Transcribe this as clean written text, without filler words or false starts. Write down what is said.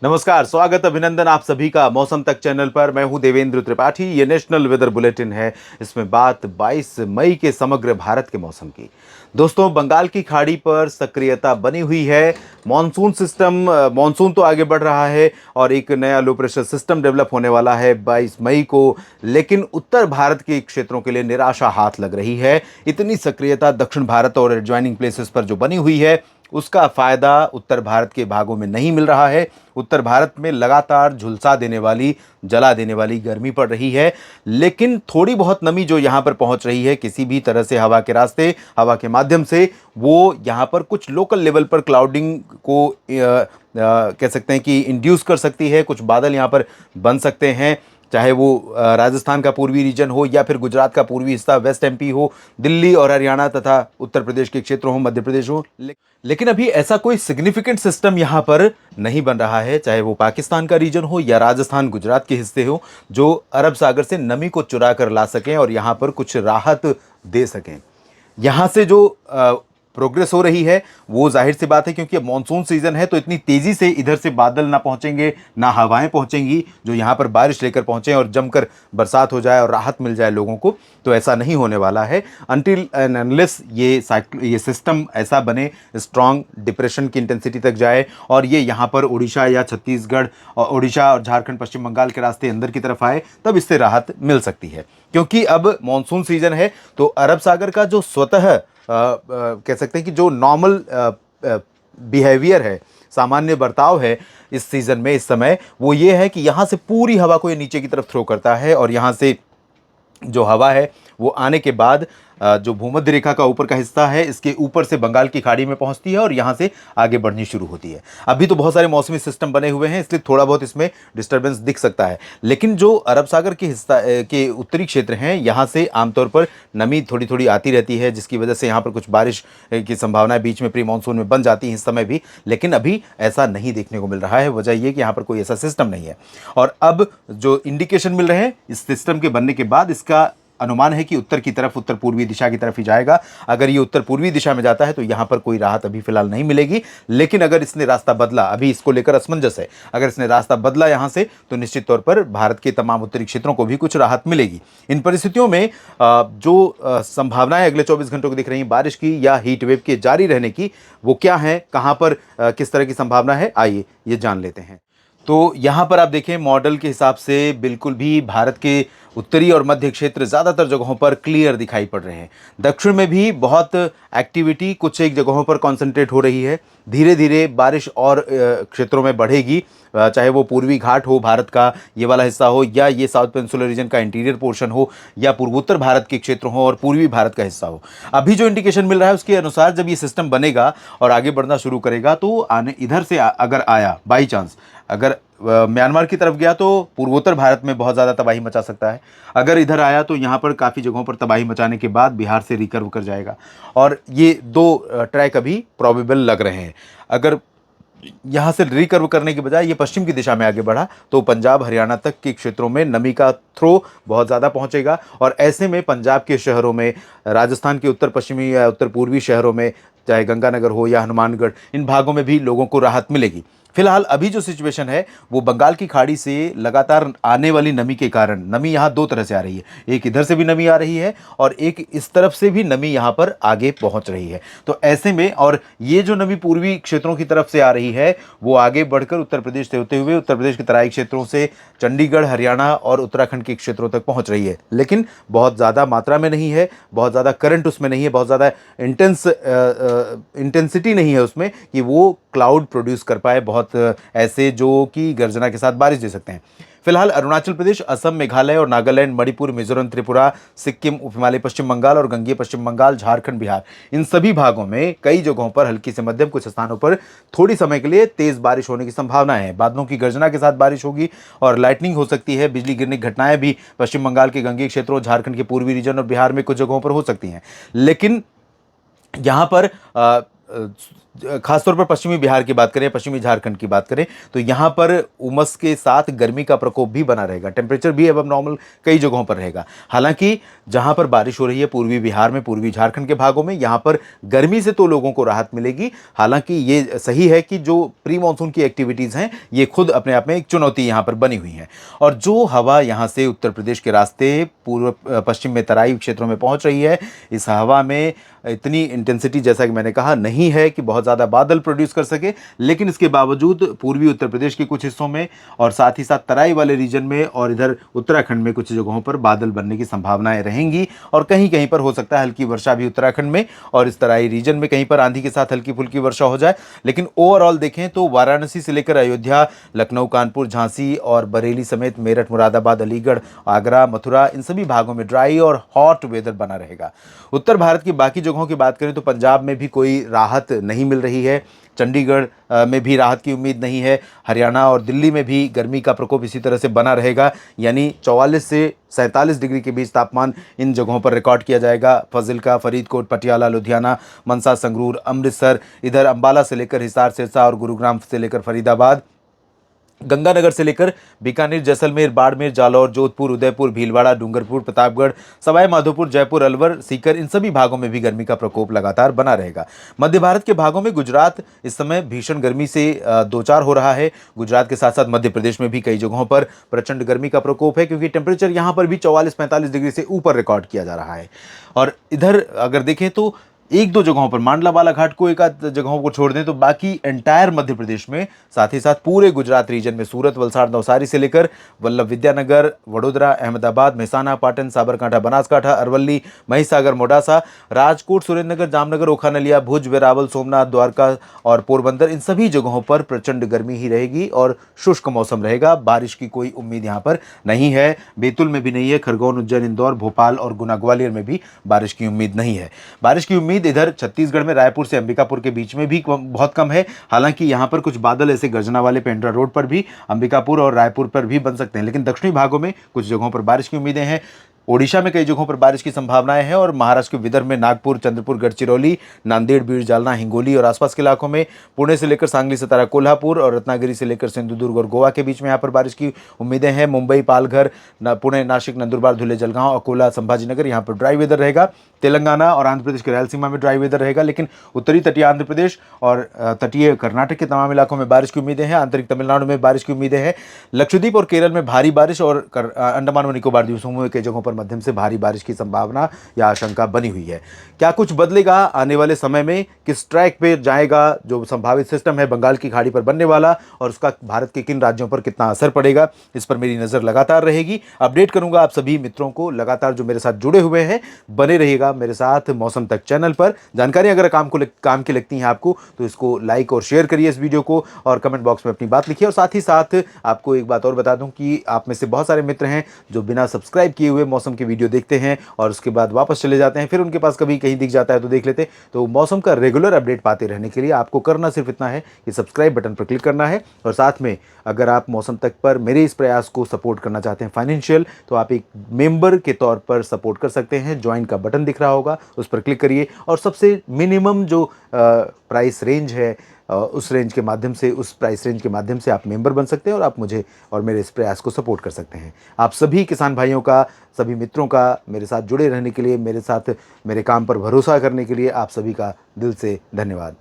नमस्कार, स्वागत अभिनंदन आप सभी का मौसम तक चैनल पर। मैं हूं देवेंद्र त्रिपाठी। ये नेशनल वेदर बुलेटिन है। इसमें बात 22 मई के समग्र भारत के मौसम की। दोस्तों, बंगाल की खाड़ी पर सक्रियता बनी हुई है। मॉनसून सिस्टम मॉनसून तो आगे बढ़ रहा है और एक नया लो प्रेशर सिस्टम डेवलप होने वाला है 22 मई को। लेकिन उत्तर भारत के क्षेत्रों के लिए निराशा हाथ लग रही है। इतनी सक्रियता दक्षिण भारत और एडजॉइनिंग प्लेसेस पर जो बनी हुई है, उसका फायदा उत्तर भारत के भागों में नहीं मिल रहा है। उत्तर भारत में लगातार झुलसा देने वाली, जला देने वाली गर्मी पड़ रही है। लेकिन थोड़ी बहुत नमी जो यहाँ पर पहुंच रही है किसी भी तरह से हवा के रास्ते, हवा के माध्यम से, वो यहाँ पर कुछ लोकल लेवल पर क्लाउडिंग को कह सकते हैं कि इंड्यूस कर सकती है। कुछ बादल यहाँ पर बन सकते हैं, चाहे वो राजस्थान का पूर्वी रीजन हो या फिर गुजरात का पूर्वी हिस्सा, वेस्ट एमपी हो, दिल्ली और हरियाणा तथा उत्तर प्रदेश के क्षेत्र हो, मध्य प्रदेश हो। लेकिन अभी ऐसा कोई सिग्निफिकेंट सिस्टम यहाँ पर नहीं बन रहा है, चाहे वो पाकिस्तान का रीजन हो या राजस्थान गुजरात के हिस्से हो, जो अरब सागर से नमी को चुरा कर ला सकें और यहाँ पर कुछ राहत दे सकें। यहाँ से जो प्रोग्रेस हो रही है वो जाहिर सी बात है, क्योंकि अब मानसून सीजन है तो इतनी तेजी से इधर से बादल ना पहुंचेंगे, ना हवाएं पहुंचेंगी जो यहाँ पर बारिश लेकर पहुंचे और जमकर बरसात हो जाए और राहत मिल जाए लोगों को। तो ऐसा नहीं होने वाला है अनटिल एंड अनलेस ये सिस्टम ऐसा बने, स्ट्रांग डिप्रेशन की इंटेंसिटी तक जाए और ये यहाँ पर उड़ीसा या छत्तीसगढ़ और उड़ीसा और झारखंड, पश्चिम बंगाल के रास्ते अंदर की तरफ आए, तब इससे राहत मिल सकती है। क्योंकि अब मानसून सीजन है तो अरब सागर का जो स्वतः कह सकते हैं कि जो नॉर्मल बिहेवियर है, सामान्य बर्ताव है इस सीज़न में, इस समय, वो ये है कि यहाँ से पूरी हवा को ये नीचे की तरफ थ्रो करता है और यहाँ से जो हवा है वो आने के बाद जो भूमध्य रेखा का ऊपर का हिस्सा है, इसके ऊपर से बंगाल की खाड़ी में पहुंचती है और यहाँ से आगे बढ़नी शुरू होती है। अभी तो बहुत सारे मौसमी सिस्टम बने हुए हैं, इसलिए थोड़ा बहुत इसमें डिस्टर्बेंस दिख सकता है। लेकिन जो अरब सागर के हिस्सा के उत्तरी क्षेत्र हैं, यहाँ से आमतौर पर नमी थोड़ी थोड़ी आती रहती है, जिसकी वजह से यहाँ पर कुछ बारिश की संभावना बीच में प्री मानसून में बन जाती है इस समय भी। लेकिन अभी ऐसा नहीं देखने को मिल रहा है। वजह यह कि यहाँ पर कोई ऐसा सिस्टम नहीं है। और अब जो इंडिकेशन मिल रहे हैं इस सिस्टम के बनने के बाद, इसका अनुमान है कि उत्तर की तरफ, उत्तर पूर्वी दिशा की तरफ ही जाएगा। अगर ये उत्तर पूर्वी दिशा में जाता है तो यहाँ पर कोई राहत अभी फिलहाल नहीं मिलेगी। लेकिन अगर इसने रास्ता बदला, अभी इसको लेकर असमंजस है, अगर इसने रास्ता बदला यहाँ से, तो निश्चित तौर पर भारत के तमाम उत्तरी क्षेत्रों को भी कुछ राहत मिलेगी। इन परिस्थितियों में जो संभावनाएं अगले 24 घंटों की दिख रही हैं बारिश की या हीट वेव के जारी रहने की, वो क्या है, कहाँ पर किस तरह की संभावना है, आइए ये जान लेते हैं। तो यहाँ पर आप देखें, मॉडल के हिसाब से बिल्कुल भी भारत के उत्तरी और मध्य क्षेत्र ज़्यादातर जगहों पर क्लियर दिखाई पड़ रहे हैं। दक्षिण में भी बहुत एक्टिविटी कुछ एक जगहों पर कॉन्सेंट्रेट हो रही है। धीरे धीरे बारिश और क्षेत्रों में बढ़ेगी, चाहे वो पूर्वी घाट हो भारत का, ये वाला हिस्सा हो, या ये साउथ पेनिनसुलर रीजन का इंटीरियर पोर्शन हो, या पूर्वोत्तर भारत के क्षेत्र हो और पूर्वी भारत का हिस्सा हो। अभी जो इंडिकेशन मिल रहा है उसके अनुसार जब ये सिस्टम बनेगा और आगे बढ़ना शुरू करेगा, तो आने इधर से अगर आया बाई चांस, अगर म्यांमार की तरफ गया तो पूर्वोत्तर भारत में बहुत ज़्यादा तबाही मचा सकता है। अगर इधर आया तो यहाँ पर काफ़ी जगहों पर तबाही मचाने के बाद बिहार से रिकर्व कर जाएगा। और ये दो ट्रैक अभी प्रोबेबल लग रहे हैं। अगर यहाँ से रिकर्व करने के बजाय ये पश्चिम की दिशा में आगे बढ़ा तो पंजाब हरियाणा तक के क्षेत्रों में नमी का थ्रो बहुत ज़्यादा पहुँचेगा और ऐसे में पंजाब के शहरों में, राजस्थान के उत्तर पश्चिमी या उत्तर पूर्वी शहरों में, चाहे गंगानगर हो या हनुमानगढ़, इन भागों में भी लोगों को राहत मिलेगी। फिलहाल अभी जो सिचुएशन है वो बंगाल की खाड़ी से लगातार आने वाली नमी के कारण, नमी यहाँ दो तरह से आ रही है, एक इधर से भी नमी आ रही है और एक इस तरफ से भी नमी यहाँ पर आगे पहुँच रही है। तो ऐसे में, और ये जो नमी पूर्वी क्षेत्रों की तरफ से आ रही है वो आगे बढ़कर उत्तर प्रदेश से होते हुए उत्तर प्रदेश के तराई क्षेत्रों से चंडीगढ़, हरियाणा और उत्तराखंड के क्षेत्रों तक पहुँच रही है। लेकिन बहुत ज़्यादा मात्रा में नहीं है, बहुत ज़्यादा करंट उसमें नहीं है, बहुत ज़्यादा इंटेंसिटी नहीं है उसमें कि वो क्लाउड प्रोड्यूस कर पाए बहुत ऐसे जो कि गर्जना के साथ बारिश दे सकते हैं। फिलहाल अरुणाचल प्रदेश, असम, मेघालय और नागालैंड, मणिपुर, मिजोरम, त्रिपुरा, सिक्किम, उप हिमालय पश्चिम बंगाल और गंगेय पश्चिम बंगाल, झारखंड, बिहार, इन सभी भागों में कई जगहों पर हल्की से मध्यम, कुछ स्थानों पर थोड़ी समय के लिए तेज बारिश होने की संभावना है। बादलों की गर्जना के साथ बारिश होगी और लाइटनिंग हो सकती है। बिजली गिरने की घटनाएं भी पश्चिम बंगाल के गंगेय क्षेत्रों, झारखंड के पूर्वी रीजन और बिहार में कुछ जगहों पर हो सकती हैं। लेकिन यहाँ पर खासतौर पर पश्चिमी बिहार की बात करें, पश्चिमी झारखंड की बात करें, तो यहाँ पर उमस के साथ गर्मी का प्रकोप भी बना रहेगा। टेम्परेचर भी अब नॉर्मल कई जगहों पर रहेगा। हालांकि जहाँ पर बारिश हो रही है पूर्वी बिहार में, पूर्वी झारखंड के भागों में, यहाँ पर गर्मी से तो लोगों को राहत मिलेगी। हालांकि ये सही है कि जो प्री मानसून की एक्टिविटीज़ हैं ये खुद अपने आप में एक चुनौती यहाँ पर बनी हुई है। और जो हवा यहाँ से उत्तर प्रदेश के रास्ते पूर्व पश्चिम में तराई क्षेत्रों में पहुँच रही है, इस हवा में इतनी इंटेंसिटी, जैसा कि मैंने कहा, नहीं है कि बहुत ज़्यादा बादल प्रोड्यूस कर सके, लेकिन इसके बावजूद पूर्वी उत्तर प्रदेश के कुछ हिस्सों में और साथ ही साथ तराई वाले रीजन में और इधर उत्तराखंड में कुछ जगहों पर बादल बनने की संभावनाएं रहेंगी। और कहीं कहीं पर हो सकता है हल्की वर्षा भी उत्तराखंड में और इस तराई रीजन में कहीं पर आंधी के साथ हल्की फुल्की वर्षा हो जाए। लेकिन ओवरऑल देखें तो वाराणसी से लेकर अयोध्या, लखनऊ, कानपुर, झांसी और बरेली समेत मेरठ, मुरादाबाद, अलीगढ़, आगरा, मथुरा, इन सभी भागों में ड्राई और हॉट वेदर बना रहेगा। उत्तर भारत की बाकी जगहों की बात करें तो पंजाब में भी कोई राहत नहीं मिल रही है, चंडीगढ़ में भी राहत की उम्मीद नहीं है, हरियाणा और दिल्ली में भी गर्मी का प्रकोप इसी तरह से बना रहेगा, यानी 44 से 47 डिग्री के बीच तापमान इन जगहों पर रिकॉर्ड किया जाएगा। फाजिल्का, फरीदकोट, पटियाला, लुधियाना, मनसा, संगरूर, अमृतसर, इधर अंबाला से लेकर हिसार, सिरसा और गुरुग्राम से लेकर फरीदाबाद, गंगानगर से लेकर बीकानेर, जैसलमेर, बाड़मेर, जालौर, जोधपुर, उदयपुर, भीलवाड़ा, डूंगरपुर, प्रतापगढ़, सवाई माधोपुर, जयपुर, अलवर, सीकर, इन सभी भागों में भी गर्मी का प्रकोप लगातार बना रहेगा। मध्य भारत के भागों में गुजरात इस समय भीषण गर्मी से दो चार हो रहा है। गुजरात के साथ साथ मध्य प्रदेश में भी कई जगहों पर प्रचंड गर्मी का प्रकोप है, क्योंकि टेम्परेचर यहाँ पर भी 44-45 डिग्री से ऊपर रिकॉर्ड किया जा रहा है। और इधर अगर देखें तो एक दो जगहों पर, मांडला बालाघाट को एक आध जगहों को छोड़ दें तो बाकी एंटायर मध्य प्रदेश में, साथ ही साथ पूरे गुजरात रीजन में सूरत, वलसाड़, नवसारी से लेकर वल्लभ विद्यानगर, वडोदरा, अहमदाबाद, मेहसाना, पाटन, साबरकांठा, बनासकांठा, अरवली, महिसागर, मोडासा, राजकोट, सुरेंद्रनगर, जामनगर, ओखानलिया, भुज, वेरावल, सोमनाथ, द्वारका और पोरबंदर, इन सभी जगहों पर प्रचंड गर्मी ही रहेगी और शुष्क मौसम रहेगा। बारिश की कोई उम्मीद यहाँ पर नहीं है। बैतूल में भी नहीं है। खरगोन, उज्जैन, इंदौर, भोपाल और गुना, ग्वालियर में भी बारिश की उम्मीद नहीं है। बारिश की उम्मीद इधर छत्तीसगढ़ में रायपुर से अंबिकापुर के बीच में भी बहुत कम है। हालांकि यहां पर कुछ बादल ऐसे गर्जना वाले पेंड्रा रोड पर भी, अंबिकापुर और रायपुर पर भी बन सकते हैं, लेकिन दक्षिणी भागों में कुछ जगहों पर बारिश की उम्मीदें हैं। ओडिशा में कई जगहों पर बारिश की संभावनाएं हैं और महाराष्ट्र के विदर्भ में नागपुर, चंद्रपुर, गढ़चिरौली, नांदेड़, बीड़, जालना, हिंगोली और आसपास के इलाकों में, पुणे से लेकर सांगली, सतारा, कोल्हापुर और रत्नागिरी से लेकर सिंधुदुर्ग और गोवा के बीच में यहाँ पर बारिश की उम्मीदें हैं। मुंबई, पालघर, पुणे, नासिक, नंदुरबार, धुले, जलगांव, अकोला, संभाजीनगर, यहाँ पर ड्राई वेदर रहेगा। तेलंगाना और आंध्र प्रदेश के रायलसीमा में ड्राई वेदर रहेगा, लेकिन उत्तरी तटीय आंध्र प्रदेश और तटीय कर्नाटक के तमाम इलाकों में बारिश की उम्मीदें हैं। आंतरिक तमिलनाडु में बारिश की उम्मीदें हैं। लक्षद्वीप और केरल में भारी बारिश और अंडमान व निकोबार द्वीप समूह के जगहों पर मध्यम से भारी बारिश की संभावना या आशंका बनी हुई है। क्या कुछ बदलेगा आने वाले समय में, किस ट्रैक पे जाएगा जो संभावित सिस्टम है बंगाल की खाड़ी पर बनने वाला, और उसका भारत के किन राज्यों पर कितना असर पड़ेगा, इस पर मेरी नज़र लगातार रहेगी। अपडेट करूंगा आप सभी मित्रों को लगातार जो मेरे साथ जुड़े हुए हैं। बने रहिएगा मेरे साथ मौसम तक चैनल पर। जानकारी अगर काम की लगती है आपको तो इसको लाइक और शेयर करिए इस वीडियो को, और कमेंट बॉक्स में अपनी बात लिखिए। और साथ ही साथ आपको एक बात और बता दूं कि आप में से बहुत सारे मित्र हैं जो बिना सब्सक्राइब किए हुए मौसम की वीडियो देखते हैं और उसके बाद वापस चले जाते हैं, फिर उनके पास कभी कहीं दिख जाता है तो देख लेते हैं। तो मौसम का रेगुलर अपडेट पाते रहने के लिए आपको करना सिर्फ इतना है कि सब्सक्राइब बटन पर क्लिक करना है। और साथ में अगर आप मौसम तक पर मेरे इस प्रयास को सपोर्ट करना चाहते हैं फाइनेंशियल, तो आप एक मेंबर के तौर पर सपोर्ट कर सकते हैं। ज्वाइन का बटन दिख रहा होगा, उस पर क्लिक करिए और सबसे मिनिमम जो प्राइस रेंज है उस प्राइस रेंज के माध्यम से आप मेंबर बन सकते हैं और आप मुझे और मेरे इस प्रयास को सपोर्ट कर सकते हैं। आप सभी किसान भाइयों का, सभी मित्रों का मेरे साथ जुड़े रहने के लिए, मेरे साथ मेरे काम पर भरोसा करने के लिए आप सभी का दिल से धन्यवाद।